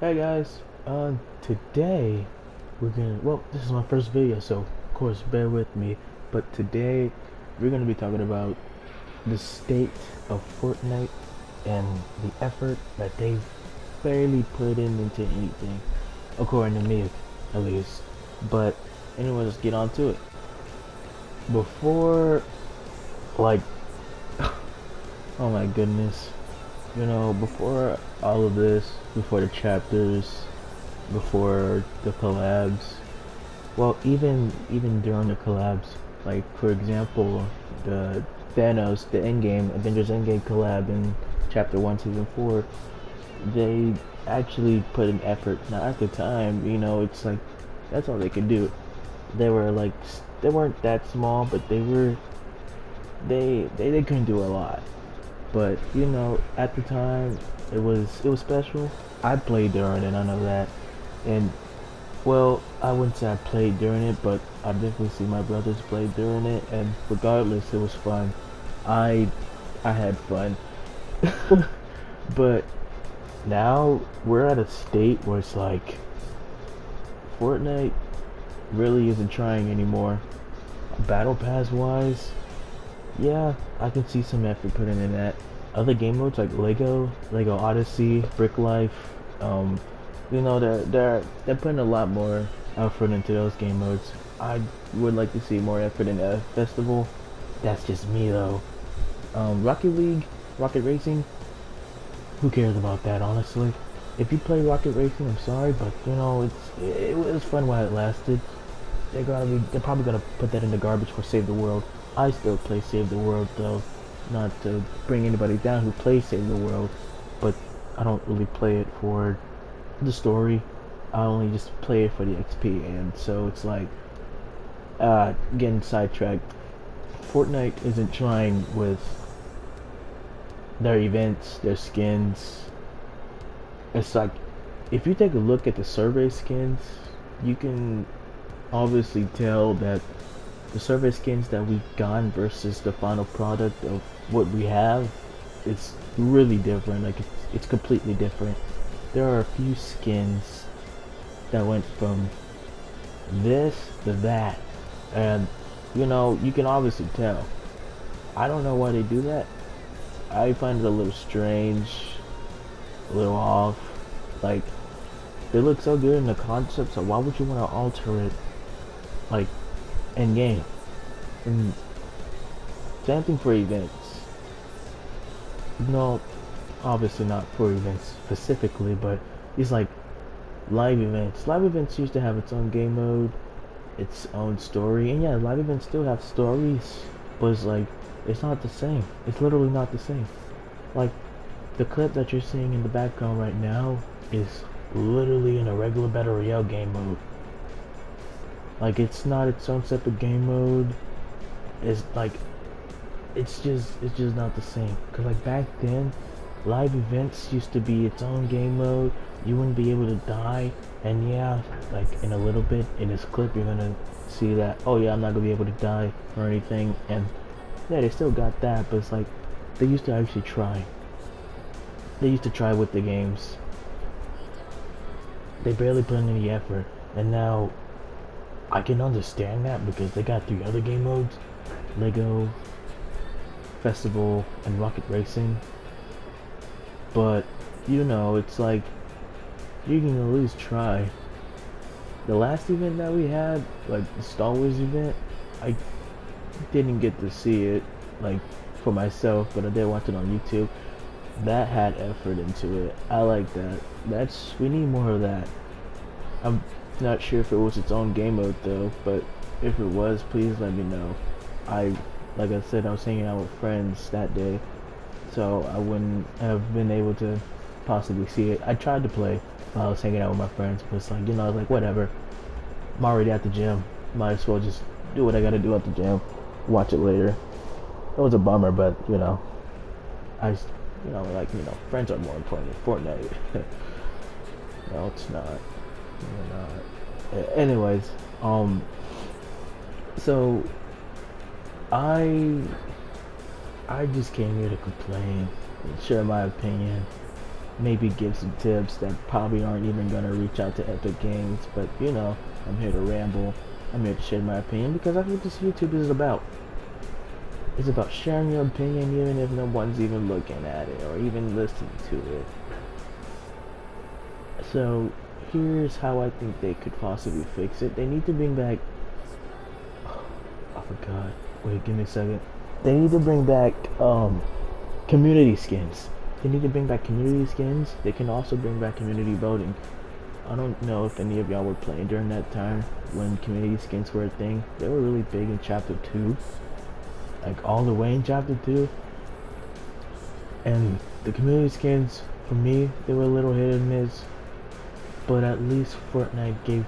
Hey guys, today this is my first video, so of course bear with me, but today we're gonna be talking about the state of Fortnite and the effort that they've barely put into anything, according to me, at least. But anyway, let's get on to it. Before, like, oh my goodness, before all of this, before the chapters, before the collabs, well, even during the collabs, like for example, the Thanos, the Endgame, Avengers Endgame collab in Chapter 1, Season 4, they actually put an effort. Now at the time, it's like, that's all they could do. They were like, they weren't that small, but they couldn't do a lot. But at the time, it was special. I played during it, I know that. And well, I wouldn't say I played during it, but I definitely see my brothers play during it, and regardless, it was fun. I I had fun. But now we're at a state where it's like Fortnite really isn't trying anymore. Battle Pass wise, yeah, I can see some effort put in that. Other game modes like Lego Odyssey, Brick Life, they're putting a lot more effort into those game modes. I would like to see more effort in a festival. That's just me though. Rocket League, Rocket Racing, who cares about that honestly? If you play Rocket Racing, I'm sorry, but it was fun while it lasted. They're probably gonna put that in the garbage for Save the World. I still play Save the World though, not to bring anybody down who plays Save the World, but I don't really play it for the story. I only just play it for the XP, and so it's like getting sidetracked. Fortnite isn't trying with their events, their skins. It's like, if you take a look at the survey skins, you can obviously tell that the survey skins that we've gotten versus the final product of what we have, it's really different. Like, it's completely different. There are a few skins that went from this to that, and you can obviously tell. I don't know why they do that. I find it a little strange, a little off. Like, they look so good in the concept, so why would you want to alter it, like, in game? And same thing for events. No, obviously not for events specifically, but it's like live events. Live events used to have its own game mode, its own story, and yeah, live events still have stories, but it's like, it's not the same. It's literally not the same. Like, the clip that you're seeing in the background right now is literally in a regular Battle Royale game mode. Like, it's not its own separate game mode. It's like, it's just not the same. Cause like back then, live events used to be its own game mode. You wouldn't be able to die, and yeah, like in a little bit in this clip, you're gonna see that. Oh yeah, I'm not gonna be able to die or anything, and yeah, they still got that, but it's like they used to actually try. They used to try with the games. They barely put in any effort, and now I can understand that because they got 3 other game modes: Lego, Festival, and Rocket Racing. But it's like, you can at least try. The last event that we had, like the Star Wars event, I didn't get to see it like for myself, but I did watch it on YouTube. That had effort into it. I like that. We need more of that. I'm not sure if it was its own game mode though, but if it was, please let me know. Like I said, I was hanging out with friends that day, so I wouldn't have been able to possibly see it. I tried to play while I was hanging out with my friends, but it's like, I was like, whatever. I'm already at the gym. Might as well just do what I gotta do at the gym. Watch it later. It was a bummer, but I, friends are more important than Fortnite. No, it's not. Anyways, so I just came here to complain and share my opinion. maybe give some tips that probably aren't even gonna reach out to Epic Games. But you know, I'm here to ramble. I'm here to share my opinion because that's what this YouTube is about. It's about sharing your opinion even if no one's even looking at it or even listening to it. So here's how I think they could possibly fix it. They need to bring back, I forgot. Wait, give me a second. They need to bring back community skins. They need to bring back community skins. They can also bring back community voting. I don't know if any of y'all were playing during that time when community skins were a thing. They were really big in chapter 2. Like all the way in chapter 2. And the community skins, for me, they were a little hit and miss. But at least Fortnite gave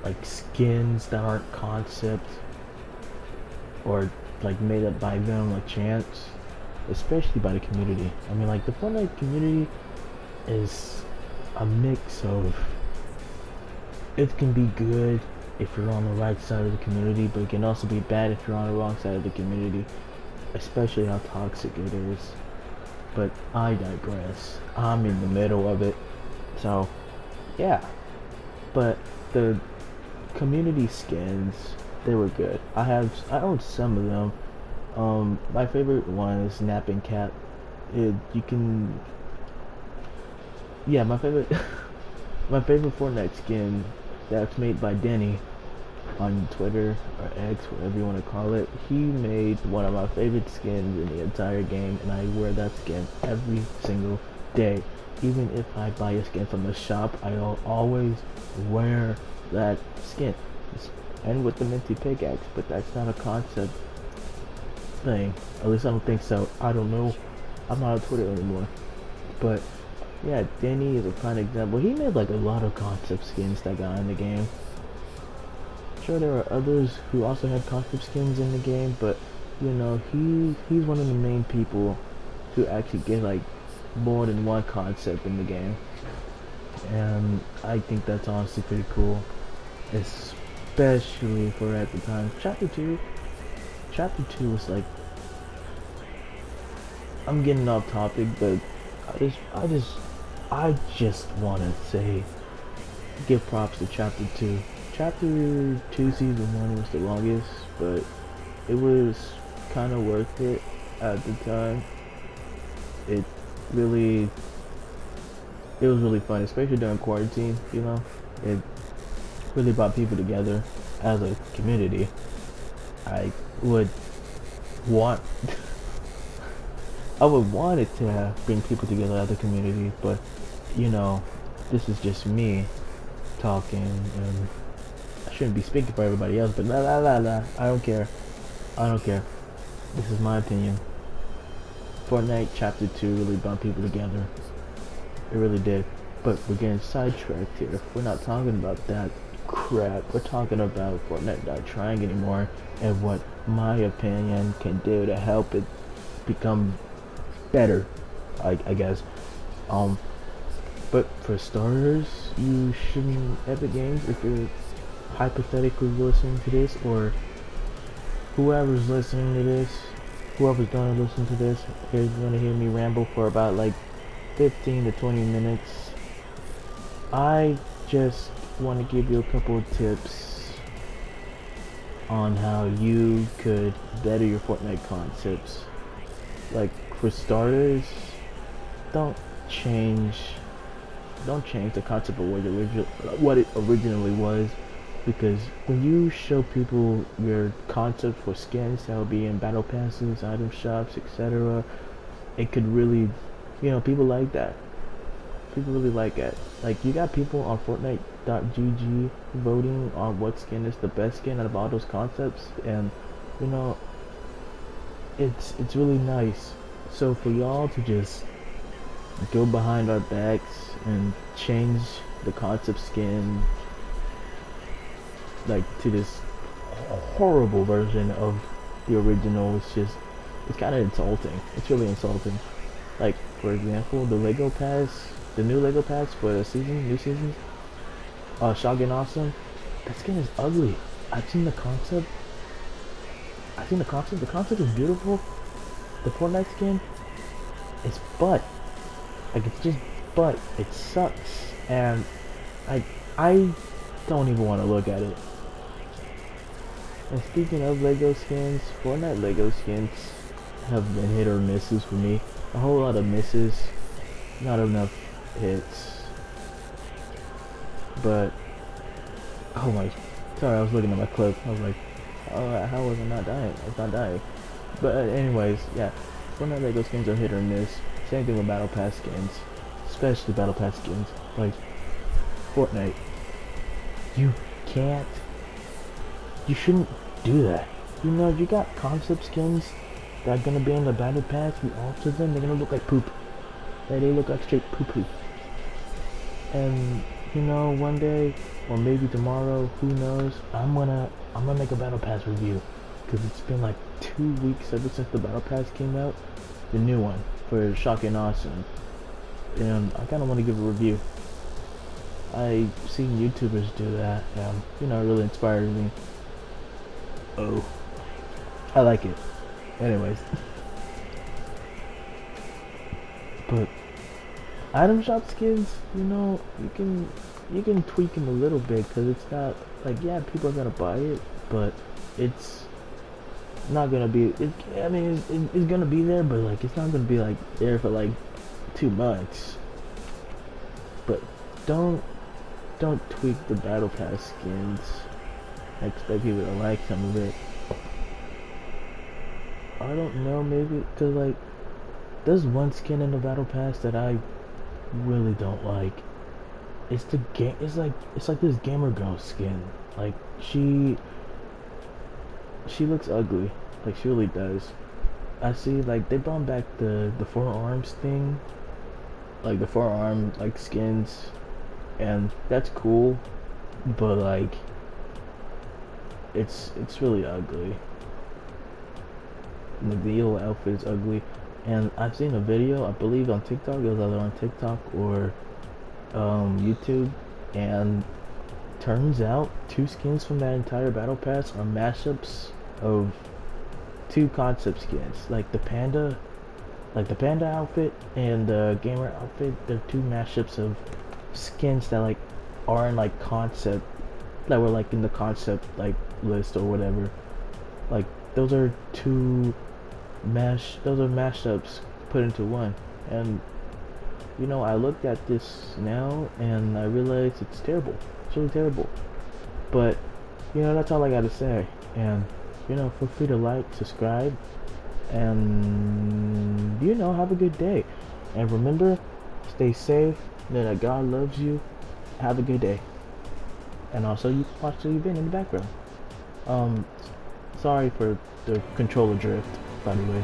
like skins that aren't concept or like made up by them a chance, especially by the community. I mean, like the Fortnite community is a mix of, it can be good if you're on the right side of the community, but it can also be bad if you're on the wrong side of the community, especially how toxic it is. But I digress. I'm in the middle of it. So yeah, but the community skins, they were good. I own some of them. My favorite one is Napping Cat. You can, yeah, my favorite my favorite Fortnite skin that's made by Denny on Twitter or X, whatever you want to call it. He made one of my favorite skins in the entire game, and I wear that skin every single day. Even if I buy a skin from the shop, I'll always wear that skin. And with the minty pickaxe, but that's not a concept thing. At least I don't think so. I don't know. I'm not on Twitter anymore. But yeah, Denny is a prime example. He made like a lot of concept skins that got in the game. Sure, there are others who also had concept skins in the game, but you know, he's one of the main people who actually get like more than one concept in the game, and I think that's honestly pretty cool, especially for at the time. Chapter 2 was like, I'm getting off topic, but I just want to say, give props to Chapter 2. Chapter 2 Season 1 was the longest, but it was kind of worth it at the time. It was really fun, especially during quarantine, you know. It really brought people together as a community. I would want it to bring people together as a community, but you know, this is just me talking, and I shouldn't be speaking for everybody else, but I don't care. This is my opinion. Fortnite Chapter 2 really brought people together. It really did. But we're getting sidetracked here. We're not talking about that crap. We're talking about Fortnite not trying anymore and what my opinion can do to help it become better, I guess. But for starters, you shouldn't, Epic Games, if you're hypothetically listening to this, or whoever's listening to this, whoever's gonna listen to this, is gonna hear me ramble for about like 15 to 20 minutes. I just want to give you a couple of tips on how you could better your Fortnite concepts. Like, for starters, don't change the concept of what it originally was, because when you show people your concept for skins that will be in battle passes, item shops, etc., it could really, you know, people like that. People really like that. Like, you got people on Fortnite.gg voting on what skin is the best skin out of all those concepts, and you know, it's really nice. So for y'all to just go behind our backs and change the concept skin like to this horrible version of the original, it's kind of insulting. It's really insulting. Like, for example, the new Lego pass for the new season, Shotgun Awesome, that skin is ugly. I've seen the concept. The concept is beautiful. The Fortnite skin is butt. Like, it's just but it sucks, and I don't even want to look at it. And speaking of Lego skins, Fortnite Lego skins have been hit or misses for me. A whole lot of misses, not enough hits. But oh my, sorry, I was looking at my clip. I was like, oh, how was I not dying? I was not dying. But anyways, yeah, Fortnite Lego skins are hit or miss. Same thing with Battle Pass skins, especially Battle Pass skins. Like Fortnite, you can't, you shouldn't do that. You know, you got concept skins that are gonna be in the Battle Pass. You alter them, they're gonna look like poop. They look like straight poo poo. And you know, one day or maybe tomorrow, who knows? I'm gonna make a Battle Pass review, because it's been like 2 weeks ever since the Battle Pass came out, the new one for Shock and Awesome, and I kind of want to give a review. I've seen YouTubers do that, and you know, it really inspired me. Oh, I like it. Anyways, but item shop skins, you know, you can tweak them a little bit, because it's not like, yeah, people are gonna buy it, but it's not gonna be, I mean, it's gonna be there, but like, it's not gonna be like there for like 2 months. But don't tweak the Battle Pass skins. I expect people to like some of it. I don't know, maybe because like there's one skin in the Battle Pass that I really don't like. It's the game. It's like this gamer girl skin. Like she looks ugly. Like she really does. I see like they brought back the forearms thing, like the forearm like skins, and that's cool. But like it's really ugly. And the Leo outfit is ugly. And I've seen a video, I believe on TikTok, it was either on TikTok or YouTube, and turns out 2 skins from that entire Battle Pass are mashups of 2 concept skins. Like the panda outfit and the gamer outfit, they're 2 mashups of skins that like are in like concept, that were like in the concept like list or whatever. Like those are mashups put into one. And you know, I looked at this now and I realized it's terrible. It's really terrible. But you know, that's all I gotta say. And you know, feel free to like, subscribe, and you know, have a good day. And remember, stay safe, know that God loves you. Have a good day. And also, you can watch the event in the background. Sorry for the controller drift, by the way.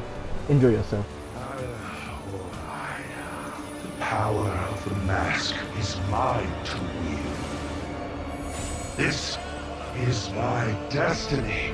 Enjoy yourself. The power of the mask is mine to wield. This is my destiny.